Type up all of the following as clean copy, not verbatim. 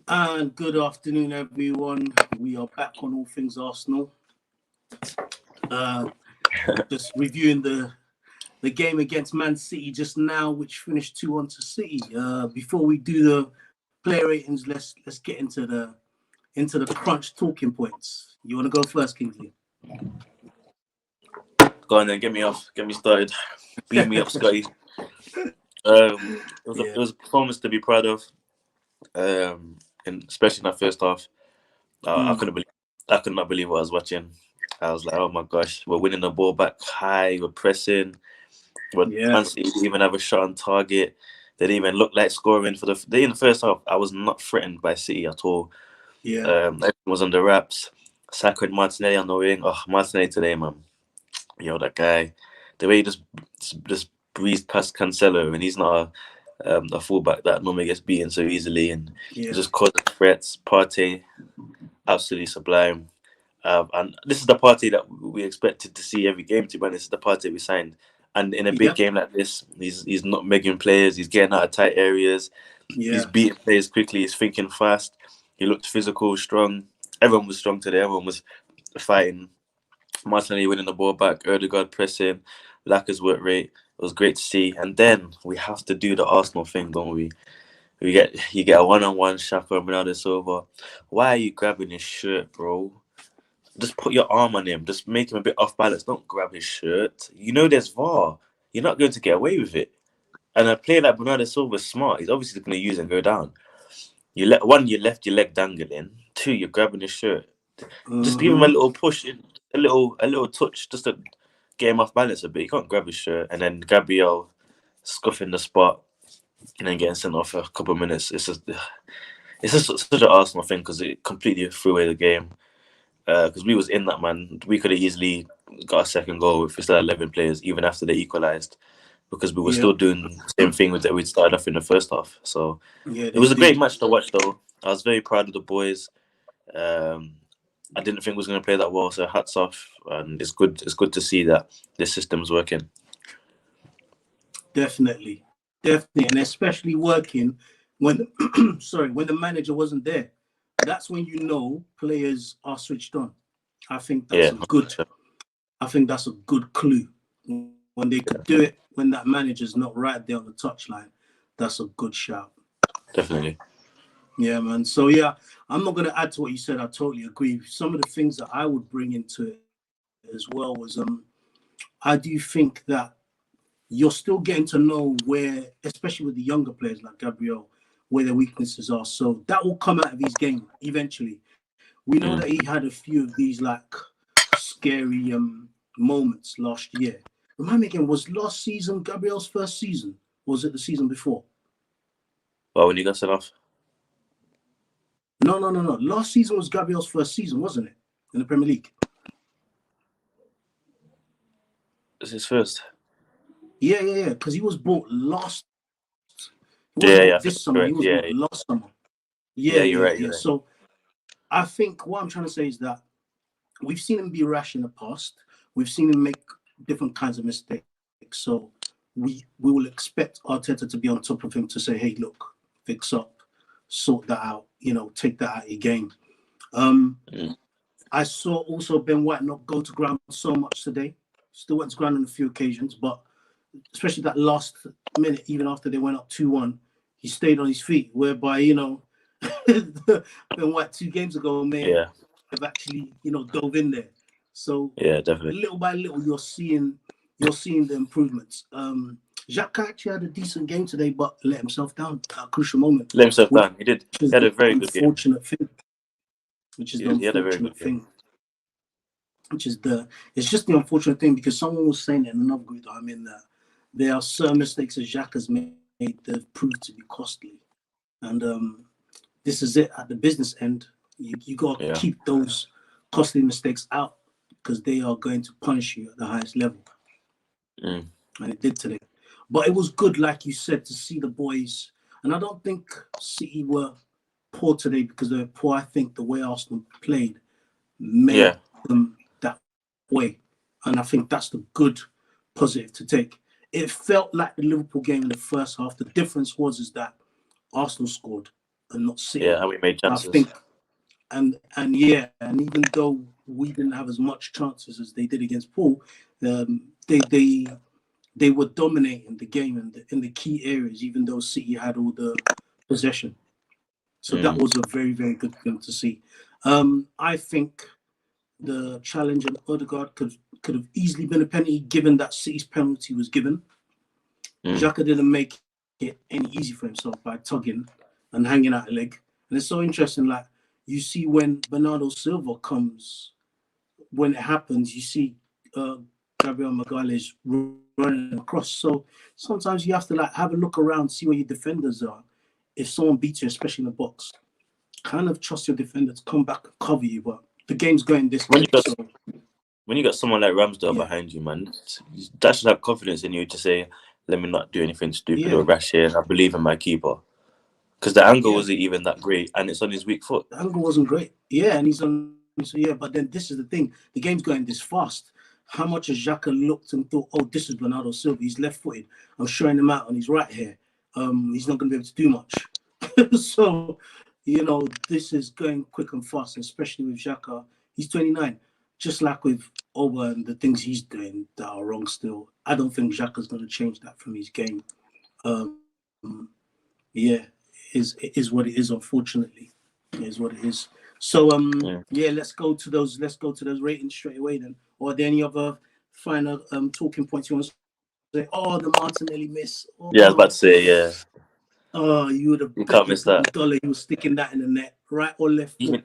And good afternoon, everyone. We are back on all things Arsenal. Uh, just reviewing the game against Man City just now, which finished 2-1 to City. Before we do the player ratings, let's get into the crunch talking points. You want to go first, Kingsley? Go on then, get me off, get me started. Beat me up, Scotty. Yeah. It was a performance to be proud of, and especially in that first half. I could not believe what I was watching. I was like, oh my gosh, we're winning the ball back high, we're pressing. Yeah. Man City didn't even have a shot on target. They didn't even look like scoring for in the first half. I was not threatened by City at all. Yeah. Everything was on the wraps. Saka and Martinelli on the wing. Oh, Martinelli today, man. Yo, that guy. The way he just breezed past Cancelo, and he's not a fullback that normally gets beaten so easily, and he Yeah. just causing threats. Partey, absolutely sublime. And this is the Partey that we expected to see every game. To be honest, this is the Partey we signed. And in a big Yep. game like this, he's not making players. He's getting out of tight areas. He's Yeah. beating players quickly. He's thinking fast. He looked physical, strong. Everyone was strong today. Everyone was fighting. Martinelli winning the ball back. Odegaard pressing. Laka's work rate. It was great to see. And then we have to do the Arsenal thing, don't we? You get a one-on-one Xhaka and Bernardo Silva. Why are you grabbing his shirt, bro? Just put your arm on him. Just make him a bit off balance. Don't grab his shirt. You know there's VAR. You're not going to get away with it. And a player like Bernardo Silva is smart. He's obviously going to use it and go down. You left your leg dangling. Two, you're grabbing his shirt. Just give him a Mm-hmm. little push, a little touch, just to get him off balance a bit. You can't grab his shirt, and then Gabriel scuffing the spot, and then getting sent off for a couple of minutes. It's just such an Arsenal thing because it completely threw away the game. Because we was in that, man. We could have easily got a second goal if we still had 11 players, even after they equalised, because we were Yeah. still doing the same thing that we'd started off in the first half. So Yeah. it They was a great did. match to watch, though. I was very proud of the boys. Um, I didn't think we was going to play that well, so hats off. And it's good. It's good to see that this system's working. Definitely, definitely, and especially working when sorry, when the manager wasn't there. That's when you know players are switched on. I think that's Yeah, a good. I think that's a good clue when they could do it when that manager's not right there on the touchline. That's a good shout. definitely. Yeah, man. So yeah, I'm not gonna add to what you said. I totally agree. Some of the things that I would bring into it as well was I do think that you're still getting to know where, especially with the younger players like Gabriel, where their weaknesses are. So that will come out of his game eventually. We know that Mm. he had a few of these like scary moments last year. Remind me again, was last season Gabriel's first season? Or was it the season before? Well, when you got sent off, No, no, no, no. Last season was Gabriel's first season, wasn't it? In the Premier League. it's his first. Yeah, yeah, yeah. Because he was bought last. He wasn't bought Yeah, this yeah, I summer. think He was that's bought correct. Yeah, last summer. Yeah, yeah, yeah, you're yeah. right. You're right. So I think what I'm trying to say is that we've seen him be rash in the past. We've seen him make different kinds of mistakes. So we will expect Arteta to be on top of him to say, "Hey, look, fix up, sort that out. Take that out of your game." Um, Mm. I saw also Ben White not go to ground so much today. Still went to ground on a few occasions, but especially that last minute, even after they went up 2-1, he stayed on his feet. Whereby Ben White 2 games ago may have Yeah, actually dove in there. So yeah, little definitely. by little, you're seeing the improvements. Jacques actually had a decent game today, but let himself down at a crucial moment, Let himself which down. is He the did. He had a very good game. unfortunate thing. Which is the He had a unfortunate very good thing. game. It's just the unfortunate thing because someone was saying it in another group that I'm in that there are certain mistakes that Jacques has made that have proved to be costly, and this is it at the business end. You got to Yeah. keep those costly mistakes out because they are going to punish you at the highest level, Mm. and it did today. But it was good, like you said, to see the boys. And I don't think City were poor today because they were poor. I think the way Arsenal played made Yeah. them that way. And I think that's the good positive to take. It felt like the Liverpool game in the first half. The difference was is that Arsenal scored. and not City. Yeah, and we made I chances. think, and even though we didn't have as much chances as they did against Paul, they were dominating the game in the key areas, even though City had all the possession. So that was a very, very good thing to see. I think the challenge on Odegaard could have easily been a penalty, given that City's penalty was given. Xhaka didn't make it any easy for himself by tugging and hanging out a leg. And it's so interesting, like, you see when Bernardo Silva comes, when it happens, you see Gabriel Magalhaes running across. So sometimes you have to like have a look around, see where your defenders are. If someone beats you, especially in the box, kind of trust your defender to come back and cover you. But the game's going this way. When you got someone like Ramsdale behind you, man, that should have confidence in you to say, let me not do anything stupid or rash here. I believe in my keeper. Because the angle wasn't even that great, and it's on his weak foot. The angle wasn't great. Yeah, and he's on. So yeah, but then this is the thing. The game's going this fast. How much has Xhaka looked and thought, oh, this is Bernardo Silva. He's left-footed. I'm showing him out on his right here. He's not going to be able to do much. So, you know, this is going quick and fast, especially with Xhaka. He's 29. Just like with Oba and the things he's doing that are wrong still. I don't think Xhaka's going to change that from his game. Yeah, it is what it is, unfortunately. It is what it is. So let's go to those ratings straight away then. Or are there any other final talking points you want to say? Oh, the Martinelli miss. Oh, yeah, I was about to say, yeah. Oh, you would have can't miss that. $1 he was sticking that in the net, right or left foot.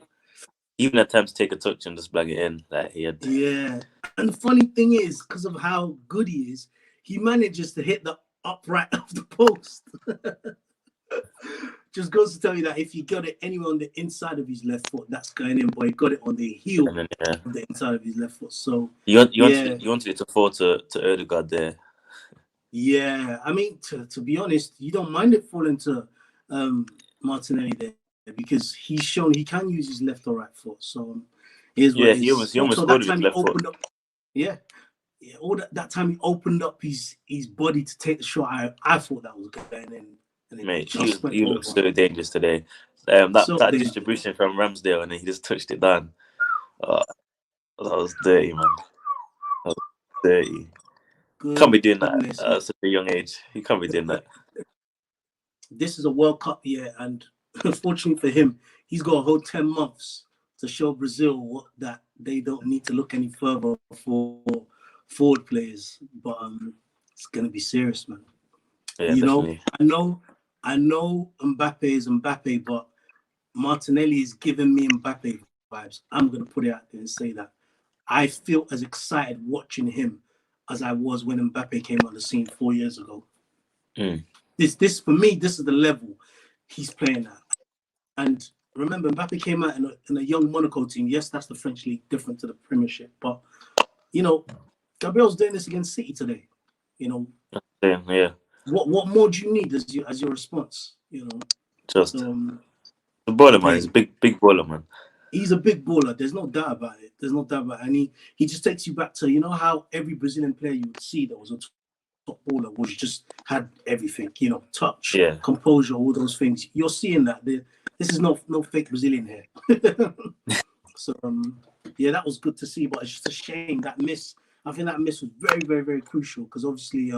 Even attempt to take a touch and just blag it in, like he had. Yeah, and the funny thing is, because of how good he is, he manages to hit the upright of the post. Just goes to tell you that if you got it anywhere on the inside of his left foot, that's going in. But he got it on the heel of the inside of his left foot. So you wanted it to fall to Ødegaard there. Yeah, I mean, to be honest, you don't mind it falling to Martinelli there because he's shown he can use his left or right foot. So here's what he almost scored with his left foot. All that time he opened up his body to take the shot. I thought that was going in. Mate, he looked so dangerous today. That distribution from Ramsdale, and then he just touched it down. That was dirty, man. That was dirty. Can't be doing that at such a young age. He can't be doing that. This is a World Cup year, and unfortunately for him, he's got a whole 10 months to show Brazil that they don't need to look any further for forward players. But it's going to be serious, man. Yeah, you definitely. know, I know Mbappe is Mbappe, but Martinelli is giving me Mbappe vibes. I'm going to put it out there and say that. I feel as excited watching him as I was when Mbappe came on the scene 4 years ago. This for me, this is the level he's playing at. And remember, Mbappe came out in a young Monaco team. Yes, that's the French league, different to the Premiership. But, Gabriel's doing this against City today. Yeah. What more do you need as your response? Just the baller, man. He's a big baller, man. He's a big baller. There's no doubt about it. And he just takes you back to how every Brazilian player you would see that was a top baller was just had everything. Touch, composure, all those things. You're seeing that. This is no fake Brazilian here. So that was good to see. But it's just a shame that miss. I think that miss was very, very, very crucial because obviously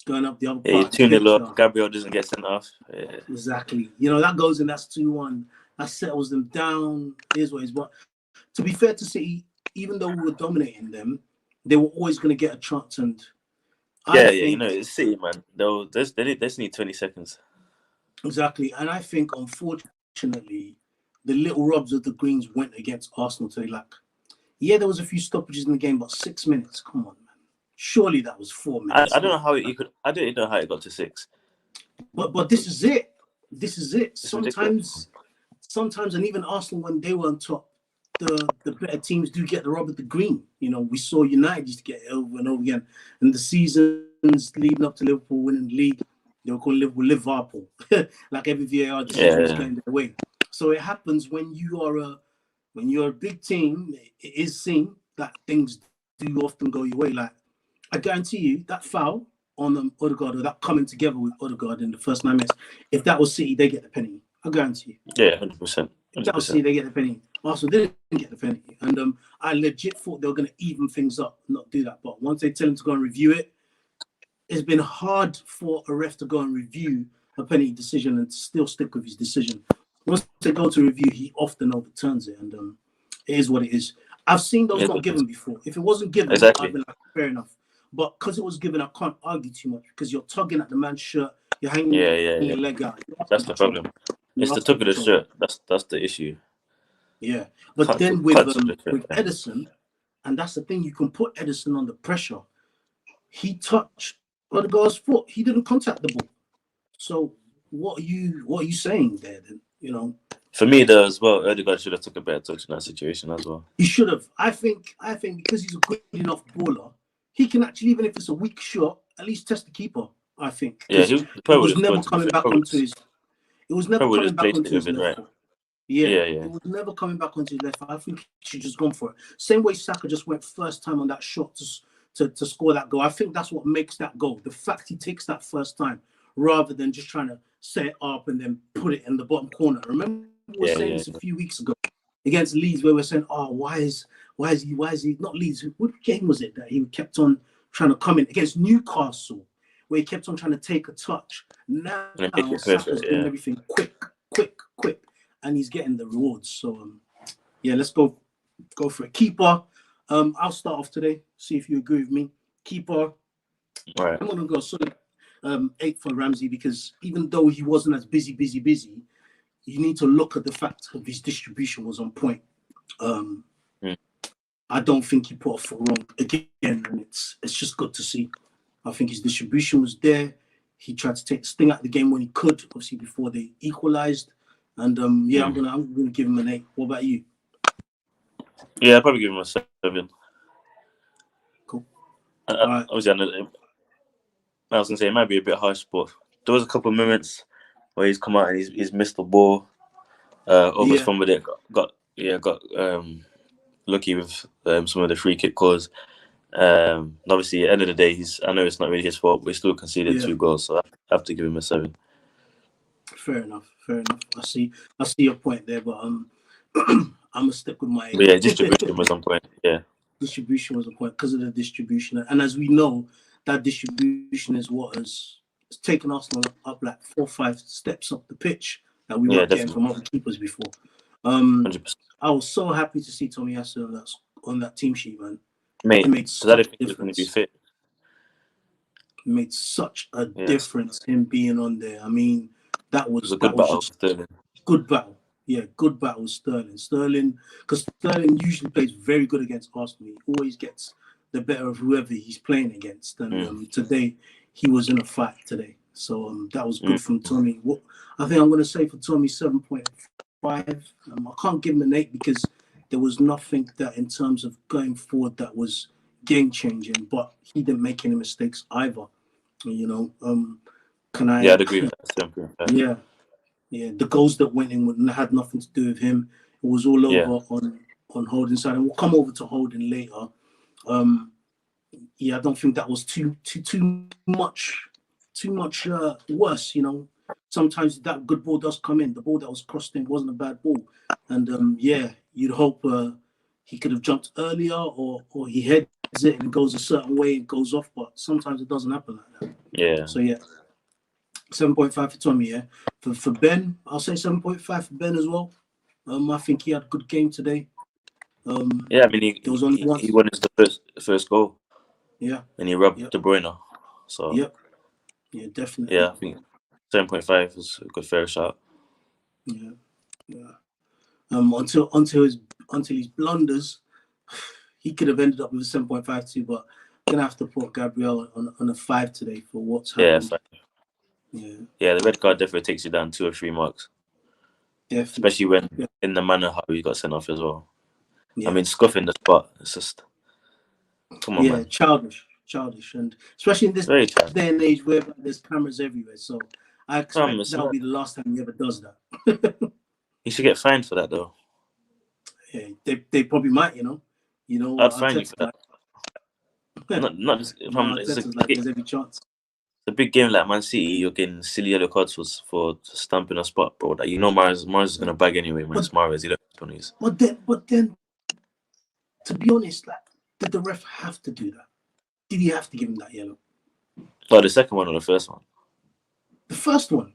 going up the other part. 2-0 up. Gabriel doesn't get sent off. Yeah. Exactly. That goes in. That's 2-1. That settles them down. Here's what it is. But to be fair to City, even though we were dominating them, they were always going to get a chance. And it's City, man. They just need 20 seconds. Exactly. And I think, unfortunately, the little robs of the Greens went against Arsenal today. There was a few stoppages in the game, but 6 minutes. Come on, man. Surely that was 4 minutes. I don't know how you could. I don't know how it got to 6. But this is it. This is it. Sometimes, and even Arsenal when they were on top, the better teams do get the rub of the green. We saw United used to get it over and over again. And the seasons leading up to Liverpool winning the league, they were calling Liverpool. Like every VAR decision was going their way. So it happens when you're a big team. It is seen that things do often go your way. Like I guarantee you that foul on Ødegaard or that coming together with Ødegaard in the first 9 minutes, if that was City, they get the penalty. I guarantee you. Yeah, 100%. Chelsea, they get the penalty. Arsenal didn't get the penalty. And I legit thought they were going to even things up, not do that. But once they tell him to go and review it, it's been hard for a ref to go and review a penalty decision and still stick with his decision. Once they go to review, he often overturns it. And it is what it is. I've seen those not given before. If it wasn't given, I'd be like, fair enough. But because it was given, I can't argue too much because you're tugging at the man's shirt, you're hanging your leg out. That's the problem. It's the tug of the shirt. That's the issue. Yeah, but then with Ederson, and that's the thing, you can put Ederson under pressure. He touched Odegaard's foot. He didn't contact the ball. So what are you saying there? Then For me, though, as well, Odegaard should have took a better touch in that situation as well. He should have. I think because he's a good enough baller, he can actually, even if it's a weak shot, at least test the keeper. I think. Yeah, he was never coming back onto his. It was never coming back onto his left foot. Yeah. It was never coming back onto his left foot. I think he should just gone for it. Same way Saka just went first time on that shot to score that goal. I think that's what makes that goal. The fact he takes that first time rather than just trying to set it up and then put it in the bottom corner. Remember we were saying this a few weeks ago against Leeds, where we're saying, oh, why is he not Leeds? What game was it that he kept on trying to come in against Newcastle, where he kept on trying to take a touch? Now Saka's doing everything quick, and he's getting the rewards. So let's go for it. Keeper, I'll start off today. See if you agree with me. Keeper, right. I'm gonna go solid 8 for Ramsey, because even though he wasn't as busy, you need to look at the fact of his distribution was on point. I don't think he put a foot wrong again, and it's just good to see. I think his distribution was there. He tried to take the sting out of the game when he could, obviously before they equalised. And I'm gonna give him an 8. What about you? Yeah, I'd probably give him a 7. Cool. Obviously, I was gonna say it might be a bit harsh, but there was a couple of moments where he's come out and he's missed the ball. Almost fumbled it. Got lucky with some of the free kick calls. Obviously, at the end of the day, I know it's not really his fault, but he still conceded 2 goals, so I have to give him a 7. Fair enough. I see your point there, but I'm gonna stick with my. But yeah, distribution was on point. Yeah, distribution was on point because of the distribution, and as we know, that distribution is what has taken Arsenal up like 4 or 5 steps up the pitch that we weren't getting from other keepers before. 100%. I was so happy to see Tomiyasu on that team sheet, man. Mate, it made such a difference. It made such a difference him being on there. I mean, that was a good battle. Sterling. Good battle. Yeah, good battle with Sterling, because Sterling usually plays very good against Arsenal. He always gets the better of whoever he's playing against. And today, he was in a fight today. So that was good from Tommy. I think I'm going to say for Tommy 7.5. I can't give him an 8 because there was nothing that in terms of going forward that was game-changing, but he didn't make any mistakes either. I'd agree with that. Yeah. The goals that went in had nothing to do with him. It was all over on Holding's side, and we'll come over to Holding later. I don't think that was too much worse. Sometimes that good ball does come in. The ball that was crossed in wasn't a bad ball, and you'd hope he could have jumped earlier, or he heads it and goes a certain way and goes off, but sometimes it doesn't happen like that. Yeah. So 7.5 for Tommy. Yeah. For Ben, I'll say 7.5 for Ben as well. I think he had a good game today. I mean, he won his first goal. Yeah. And he robbed De Bruyne. So. Yep. Yeah, definitely. Yeah, I think 7.5 is a good fair shot. Yeah. Until his blunders, he could have ended up with a 7.5 too, but I'm gonna have to put Gabriel on a 5 today for what's happened. Yeah, the red card definitely takes you down 2 or 3 marks. Definitely. Especially when in the manner how he got sent off as well. Yeah. I mean, scuffing the spot. It's just come on, man. Childish, and especially in this day and age where there's cameras everywhere. So I expect that'll be the last time he ever does that. He should get fined for that, though. Yeah, they probably might. I'd fine you for that. Not just there's every chance. the big game like Man City, you're getting silly yellow cards for stamping a spot, bro. That you know Mahrez is gonna bag anyway. When it's Mahrez, you don't have penalties. But then, to be honest, like, did the ref have to do that? Did he have to give him that yellow? Oh, the second one or the first one? The first one.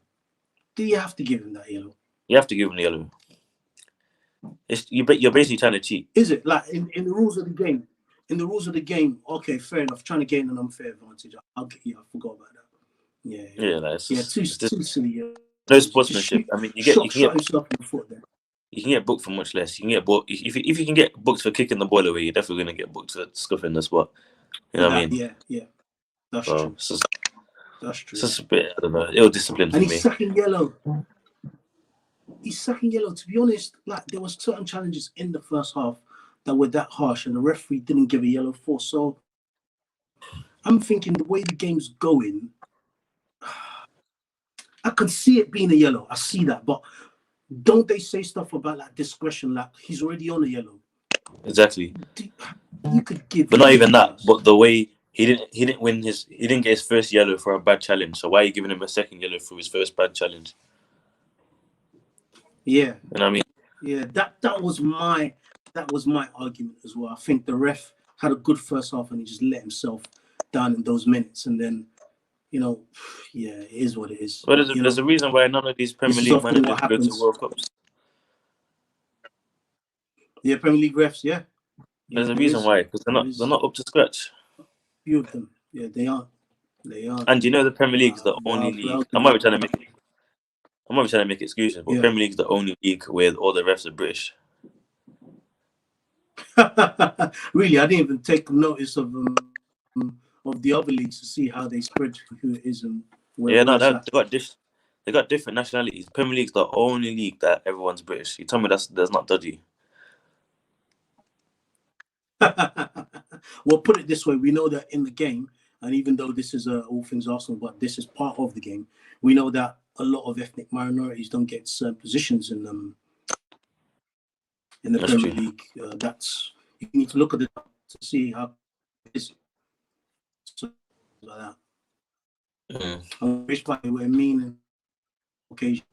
Did he have to give him that yellow? You have to give him the yellow. You're basically trying to cheat. Is it like in the rules of the game? In the rules of the game, okay, fair enough. Trying to gain an unfair advantage. I forgot about that. Yeah, that's too silly. Yeah. No sportsmanship. I mean, you can get himself in the foot there. You can get booked for much less. You can get booked if you can get booked for kicking the ball away. You're definitely gonna get booked for scuffing the spot. You know what I mean? Yeah. That's true. That's true. It's just a bit, I don't know, ill discipline for me. And he's sucking yellow. To be honest, like there was certain challenges in the first half that were that harsh, and the referee didn't give a yellow for. So I'm thinking the way the game's going, I can see it being a yellow. I see that, but don't they say stuff about like discretion? Like he's already on a yellow. Exactly. You could give, but not even that. But the way he didn't get his first yellow for a bad challenge. So why are you giving him a second yellow for his first bad challenge? Yeah. You know what I mean? Yeah, that was my argument as well. I think the ref had a good first half and he just let himself down in those minutes, and then it is what it is. Well, there's a reason why none of these Premier League managers go to World Cups. Yeah, Premier League refs, yeah. There's a reason why, because they're not up to scratch. Few of them, yeah, they aren't. And you know the Premier League is the only league. I might be trying to make excuses, but Premier League is the only league where all the refs are British. Really, I didn't even take notice of the other leagues to see how they spread who it is and where. They got different nationalities. Premier League's the only league that everyone's British. You tell me that's not dodgy. Well, put it this way: we know that in the game, and even though this is all things Arsenal, but this is part of the game, we know that a lot of ethnic minorities don't get certain positions in the Premier League. You need to look at it to see how it is. So, like that. I wish by we're mean and occasion,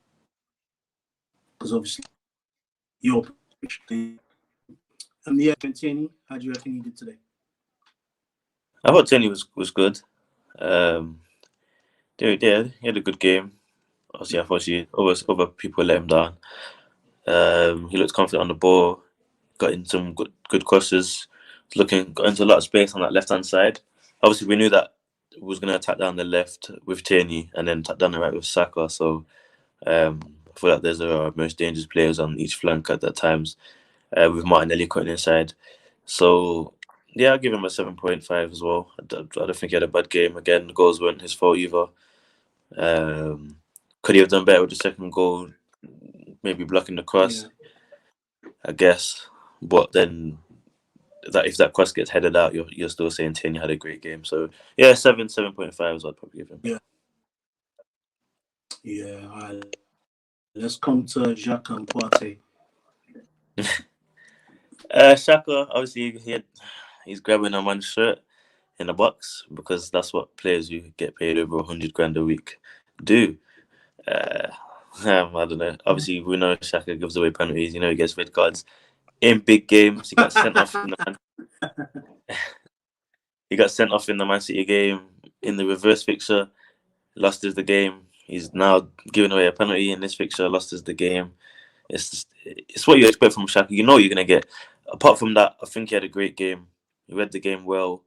because obviously you're. And Tierney, how do you reckon he did today? I thought Tierney was good. He had a good game. Obviously, other people let him down. He looked confident on the ball. Got in some good crosses. Got into a lot of space on that left hand side. Obviously, we knew that we was going to attack down the left with Tierney and then attack down the right with Saka. So I feel like there's our most dangerous players on each flank at that times. With Martinelli cutting inside. So, yeah, I'll give him a 7.5 as well. I don't think he had a bad game. Again, the goals weren't his fault either. Could he have done better with the second goal? Maybe blocking the cross, I guess. But then, if that cross gets headed out, you're still saying Tierney had a great game. So, yeah, 7.5 is what I'd probably give him. Yeah, all right. Let's come to Xhaka and Partey. Xhaka, obviously, he's grabbing a man's shirt in the box because that's what players who get paid over 100 grand a week do. I don't know. Obviously, we know Xhaka gives away penalties. He gets red cards in big games. He got sent off in the Man City game in the reverse fixture. Lost us the game. He's now giving away a penalty in this fixture. Lost us the game. It's what you expect from Xhaka. You're going to get. Apart from that, I think he had a great game. He read the game well.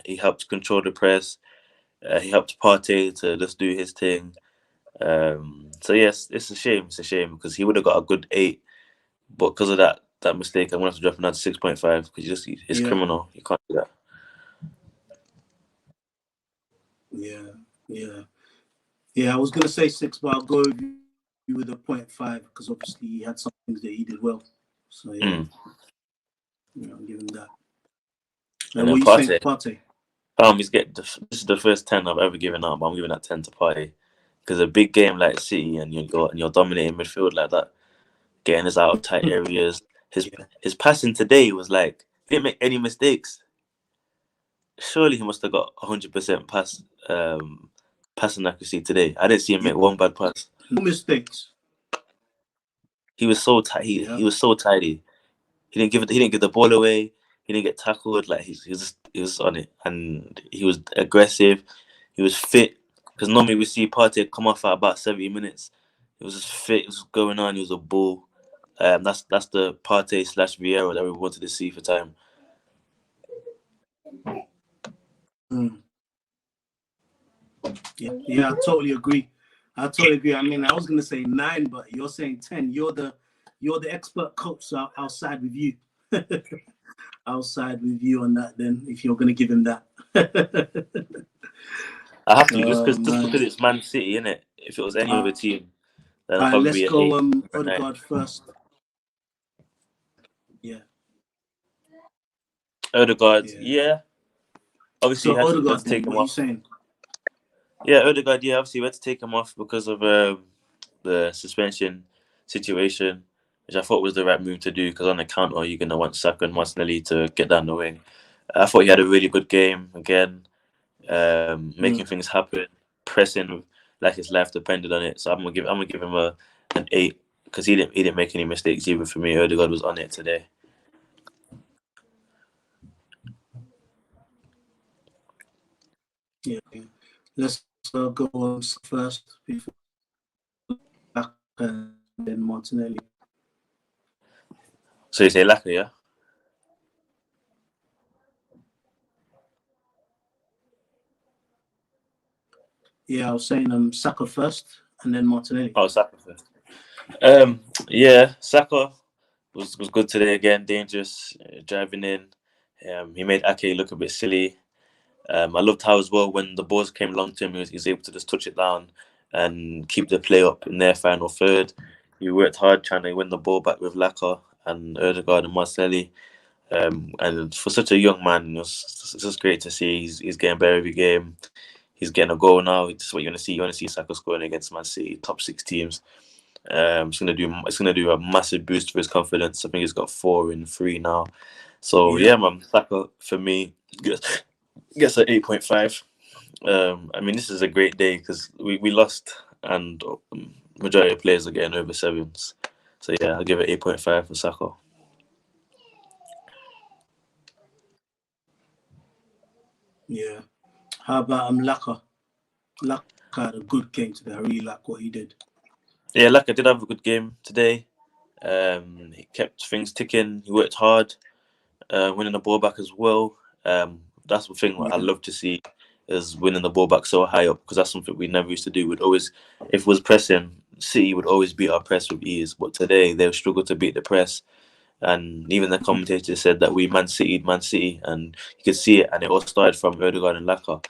He helped control the press. He helped Partey to just do his thing. So yes, it's a shame. It's a shame because he would have got a good 8, but because of that mistake, I'm going to have to drop him down to 6.5 because it's criminal. You can't do that. Yeah. I was going to say 6, but I'll go with a 0.5 because obviously he had some things that he did well. So yeah, I'll give him that. And then Partey. This is the first 10 I've ever given out, but I'm giving that 10 to Partey because a big game like City and you're dominating midfield like that, getting us out of tight areas. His passing today was like he didn't make any mistakes. surely he must have got 100% passing accuracy today. I didn't see him make one bad pass. No mistakes. He was so tidy. He was so tidy. He didn't give the ball away. He didn't get tackled. Like he was on it, and he was aggressive. He was fit, because normally we see Partey come off at about 70 minutes. He was just fit. He was going on. He was a bull. That's the Partey / Vieira that we wanted to see for time. Yeah, I totally agree. I mean, I was gonna say 9, but you're saying 10. You're the expert coach, so I'll side with you. I'll side with you on that then, if you're gonna give him that. I have to, just because it's Man City, innit? If it was any other team, then I'd probably let's go Odegaard first. Yeah. Odegaard, yeah. Obviously, so Odegaard, to take him what are you off. saying? Yeah, Odegaard, yeah, obviously we had to take him off because of the suspension situation, which I thought was the right move to do, because on the counter you're going to want Saka and Martinelli to get down the wing. I thought he had a really good game again, making things happen, pressing like his life depended on it. So I'm gonna give him an 8, because he didn't make any mistakes either for me. Odegaard was on it today. Yeah. Let's go on first before Laka and then Martinelli. So you say Laka, yeah? Yeah, I was saying Saka first and then Martinelli. Oh, Saka first. Yeah, Saka was good today again, dangerous, driving in. He made Ake look a bit silly. I loved how as well, when the balls came along to him, he was able to just touch it down and keep the play up in their final third. He worked hard trying to win the ball back with Laka and Odegaard and Martinelli. And for such a young man, it's just great to see. He's getting better every game. He's getting a goal now. It's what you want to see. You want to see Saka scoring against Man City, top 6 teams. It's gonna do a massive boost for his confidence. I think he's got 4 in 3 now. So yeah, man, Saka for me gets an 8.5. I mean, this is a great day because we lost, and majority of players are getting over 7s. So yeah, I'll give it 8.5 for Saka. Yeah. How about Laka? Laka had a good game today. I really like what he did. Yeah, Laka did have a good game today. He kept things ticking. He worked hard, winning the ball back as well. That's the thing I love to see, is winning the ball back so high up, because that's something we never used to do. We'd always, if it was pressing, City would always beat our press with ease. But today they struggled to beat the press, and even the commentator said that we Man City, and you could see it, and it all started from Odegaard and Laka.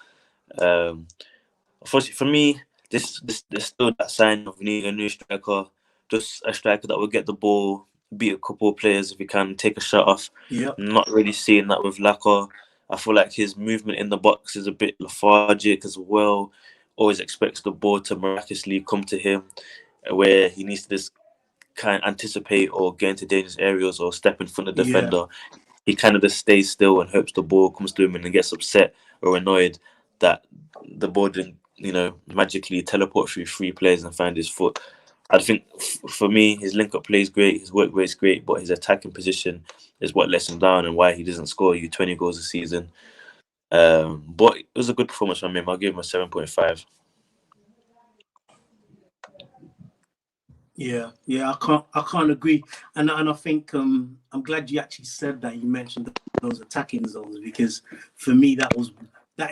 Unfortunately for me, this still that sign of needing a new striker, just a striker that will get the ball, beat a couple of players if he can, take a shot off. Yep. Not really seeing that with Laka. I feel like his movement in the box is a bit lethargic as well. Always expects the ball to miraculously come to him, where he needs to just kind of anticipate or get into dangerous areas or step in front of the defender. He kind of just stays still and hopes the ball comes to him, and then gets upset or annoyed that the ball didn't, magically teleport through 3 players and find his foot. I think for me, his link-up play is great, his work rate is great, but his attacking position is what lets him down and why he doesn't score you 20 goals a season. But it was a good performance from him. I'll give him a 7.5. Yeah, I can't agree, and I think I'm glad you actually said that. You mentioned those attacking zones, because for me that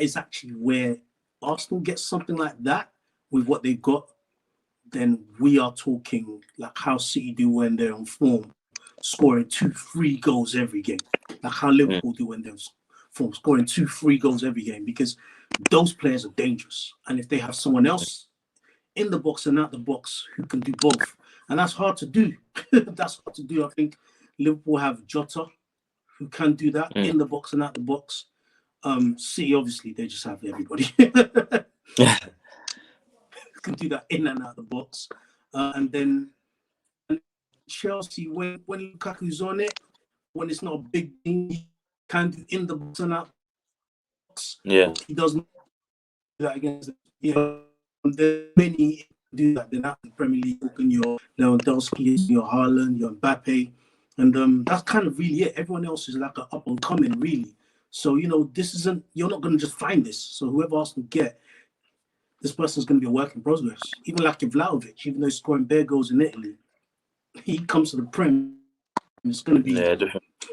is actually where Arsenal gets something like that with what they've got. Then we are talking like how City do when they're on form, scoring 2-3 goals every game, like how Liverpool do when they're form, scoring 2-3 goals every game, because those players are dangerous, and if they have someone else in the box and out the box who can do both, and that's hard to do. That's hard to do. I think Liverpool have Jota, who can do that in the box and out the box. City, obviously, they just have everybody can do that in and out the box. And then Chelsea, when Lukaku's on it, when it's not a big thing, he can do in the box and out Yeah. He doesn't do that against, there's many do that. Then after the Premier League, and your Lewandowski, your Haaland, your Mbappe, and that's kind of really it. Everyone else is like an up and coming, really. So this isn't. You're not going to just find this. So whoever Arsenal get, this person's going to be a work in progress. Even like Vlahovic, even though he's scoring bare goals in Italy, he comes to the Prem. It's going to be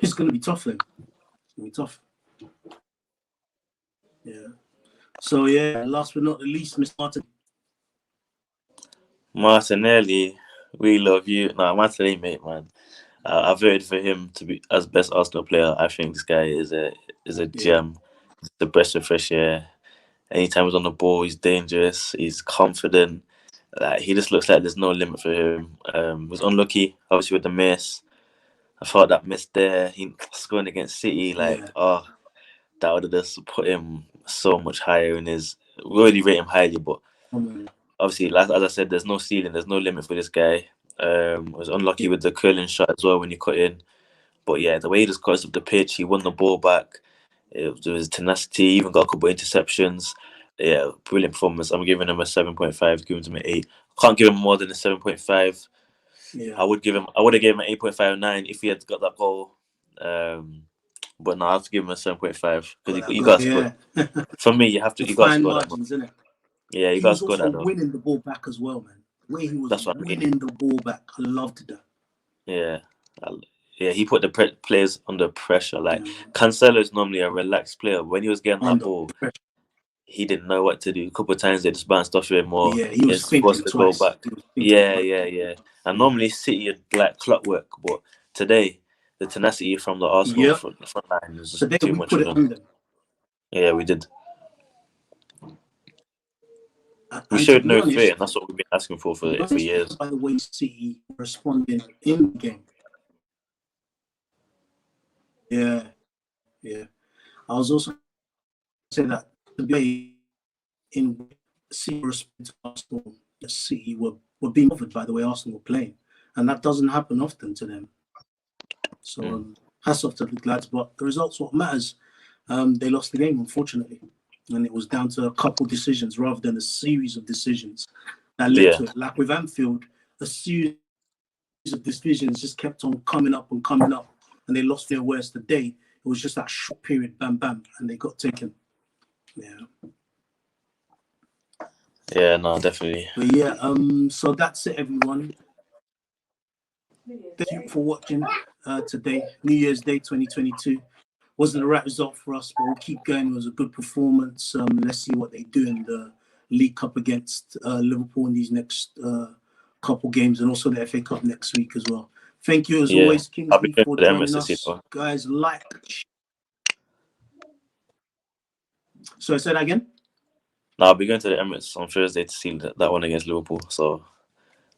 it's going to be tough then. It's going to be tough. Yeah. So yeah, last but not the least, Mr. Martin. Martinelli, we love you. No, Martinelli, mate, man. I voted for him to be as best Arsenal player. I think this guy is a gem. He's the breath of fresh air. Anytime he's on the ball, he's dangerous. He's confident. Like, he just looks like there's no limit for him. He was unlucky, obviously, with the miss. I thought that miss there, he scoring against City, that would have just put him so much higher in his. We already rate him highly, but obviously, as I said, there's no ceiling, there's no limit for this guy. Was unlucky with the curling shot as well when he cut in. But yeah, the way he just cuts up the pitch, he won the ball back. It was tenacity, even got a couple of interceptions. Yeah, brilliant performance. I'm giving him a 7.5, giving him an 8. Can't give him more than a 7.5. Yeah. I would have given him an 8.59 if he had got that goal. But no, I have to give him a 7.5 because you got to score. For me, you got to score margins, that. Isn't it? Yeah, you got to score that. He was also winning the ball back as well, man. The way he was winning the ball back, I loved that. Yeah, he put the players under pressure. Like Cancelo is normally a relaxed player. When he was getting that ball, he didn't know what to do. A couple of times they just bounced off him or he was thinking to go back. Yeah. And normally City are like clockwork, but today the tenacity from the Arsenal front line was just too much for them. Yeah, we did. We showed no fear, and that's what we've been asking for years. By the way, City responded in the game. Yeah. I was also saying that today in City responded to Arsenal, the City were being bothered by the way Arsenal were playing, and that doesn't happen often to them. So hats off to the lads, but the results what matters. They lost the game, unfortunately. And it was down to a couple decisions rather than a series of decisions that led to it. Like with Anfield, a series of decisions just kept on coming up, and they lost their worst today. It was just that short period, bam, bam, and they got taken. Yeah. Yeah, no, definitely. But yeah, so that's it, everyone. Thank you for watching today, New Year's Day 2022. Wasn't the right result for us, but we'll keep going. It was a good performance. Let's see what they do in the League Cup against Liverpool in these next couple games, and also the FA Cup next week as well. Thank you as always, Kingsley, for joining us. Guys, like. So I said that again? No, I'll be going to the Emirates on Thursday to see that one against Liverpool. So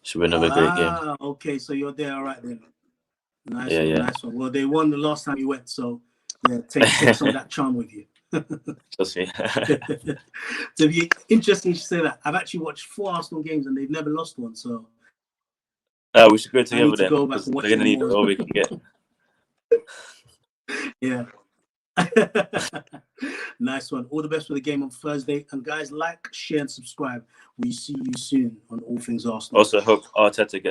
should be another great game. Okay, so you're there, all right then. Nice one. Well, they won the last time you went, so yeah, take some of that charm with you. Trust me. To be interesting to say that. I've actually watched 4 Arsenal games and they've never lost one. So we should go together then. Go back and watch they're gonna need all we can get. Yeah. Nice one. All the best for the game on Thursday. And guys, like, share, and subscribe. We see you soon on All Things Arsenal. Also, hope Arteta gets